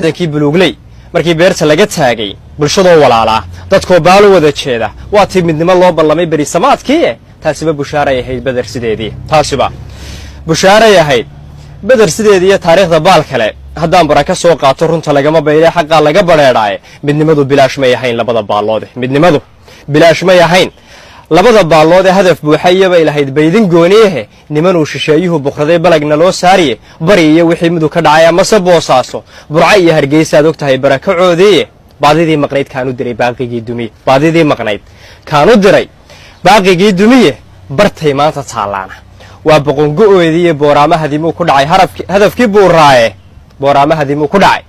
lixdankii buluugley markii beerta laga taagay bulshadoo walaalaa dadkoo baalo wada jeeda waa tii midnimo loo ballamay beri samaadkii taasiba bushaaray ahayd badar sideedii taasiba bushaaray ahayd badar sideedii taariikhda baal kale haddaan baraka soo qaato runta lagama baylay xaqaa laga badheedhaaye midnimadu bilaash may ahayn labada baalloode midnimadu bilaash may ahayn labada baallood ee hadaf buuxaya bay lahayd baydin gooniyahe nimanuu shisheeyuhu buqraday balagna loo saariye bari iyo wixii miduu ka dhacay amase boosaaso burca iyo hargeysaad og tahay barakacoodiiye baadidii maqnayd kaanu diray baaqigii dumiye baadidii maqnayd kaanu diray baaqigii dumiye bartay maanta taallaana waa boqongo'oodiiyo booraamahadimuu ku dhacay hadafkii buuraaye booraamahadimuu ku dhacay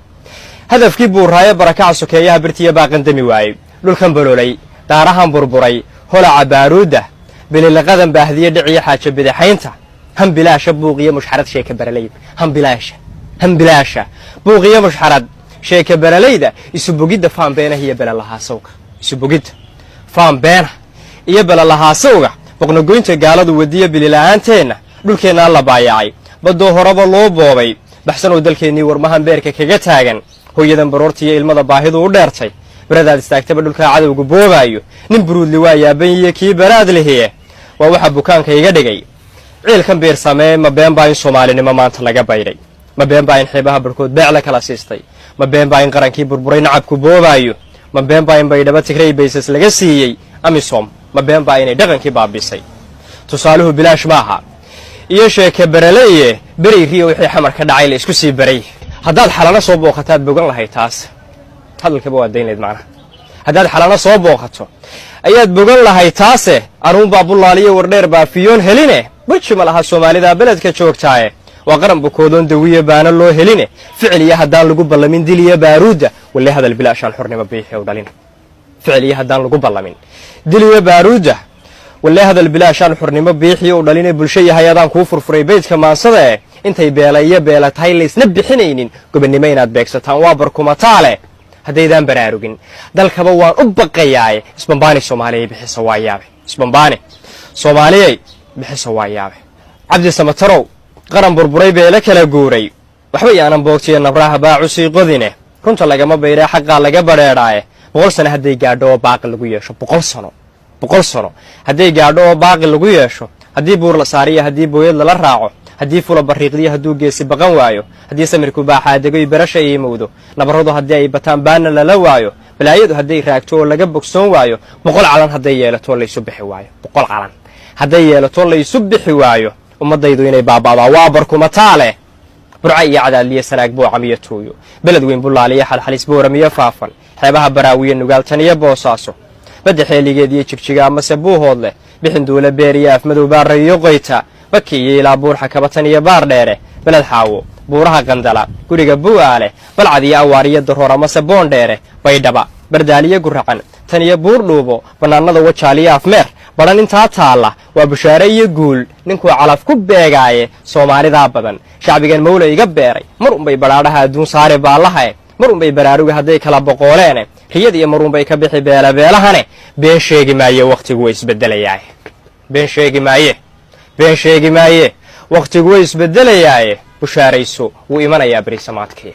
hadafkii buuraaye barakaca sokeeyaha birtiya baaqan dami waayey dhulkan baloolay daarahan burburay holaca baaruudda bililaqadan baahdiye dhiciyo xaaja bidaxaynta han bilaasha buuqiyo mushxarad sheeka baralayda han bilaasha buuqiyo mushxarad sheeka baralayda isu bogidda faan beenah iyo belalahaasawga isu bogidda faan beenah iyo belalahaasawga boqnogoynta gaaladu wadiya bilila'aanteenna dhulkeennaa la baayacay baddoo horeba loo boobay baxsanoo dalkeennii warmahan beerka kaga taagan hooyadan baroortiiyo ilmada baahidu u dheertay baradaad istaagtaba dhulkaa cadowga boobaayo nin buruudli waa yaaban iyo kii baraad lihiye waa waxa bukaanka iga dhigay ciilkan biir samee ma been baa in soomaalinimo maanta laga baydhay ma been baa in xiibaha barhkood beec la kala siistay ma been baa in qarankii burburay nacabku boobaayo ma been baa in baydhaba tigray baysas laga siiyey amisom ma been baa inay dhaqankii baabisay tusaaluhu bilaash maaha iyo sheeke baraleye berayriyo wixii xamar ka dhacay la isku sii baray haddaad xalano soo booqataad bogan lahay taas hadalkaba waa daynayd macnaha haddaad xalano soo booqato ayaad bogan lahay taase anuunbaa bullaaliyo wardheer baafiyoon heline weji ma laha soomaalida beledka joogtaaye waa qaran bukoodoon dawiye baana loo heline ficiliya haddaan lagu ballamin diliya baaruudda walle hadal bilaashaan xornimo biixi u dhalina ficiliya haddaan lagu ballamin diliya baaruudda walle hadal bilaashaan xornimo biixi u dhaline bulsho yahay adaan kuu furfuray beydka maansada intay beelayo beela tahay laysna bixinaynin gobannimo inaad beegsataan waa barkumataale haddaydaan baraarugin dalkaba waan u baqayaaye isbambaani soomaaliyay bixisa waa yaabe isbambaani soomaaliyay bixisa waa yaabe cabdi samatarow qaran burburay beela kala guuray waxba yaanan boogtiya nabraha baacusii qodine runta lagama baydhaa xaqaa laga badheedhaaye 100 sano hadday gaadho oo baaqi lagu yeesho 100 sano hadday gaadho oo baaqi lagu yeesho haddii buur la saariyo haddii booyad lala raaco haddii fula bariiqdiyo hadduu geesi baqan waayo haddii samirku baaxaadagoy barasha ay mowdo nabaradu haddii ay bataan baana lala waayo balaayadu hadday raagto oo laga bogsoon waayo 100 calan hadday yeelato laysu bixi waayo 100 calan hadday yeelato laysu bixi waayo ummadaydu inay baabaadaa waa barkumataale burca iyo cadaadliya sanaag boocamiyo tuuyo beled weyn bullaaliya xalxalis booramiyo faafan xeebaha baraawiye nugaaltan iyo boosaaso badda xeeligeed iyo jigjiga amase buuhood leh bixin duula beer iyo afmadow baarra iyo qoyta baki iyo ilaa buurxa kabatan iyo baar dheere beled xaawo buuraha qandala guriga bu'aale balcad iyo awaar iyo daroor amase boondheere baydhaba bardaaliyo guracan tan iyo buur dhuubo bannaanada wajaaliyo afmeer badhan intaa taalla waa bushaare iyo guul ninkuu calaf ku beegaaye soomaalidaa badan shacbigan mawla iga beeray mar unbay badhaadhaha adduun saare baallahae mar unbay baraaruga hadday kala boqooleene riyad iyo mar unbay ka bixi beelabeelahane been sheegi maaye wakhtigu way isbeddelayaaye been sheegi maaye wakhtigu way isbeddelayaaye bushaarayso wuu imanayaa beri samaadkii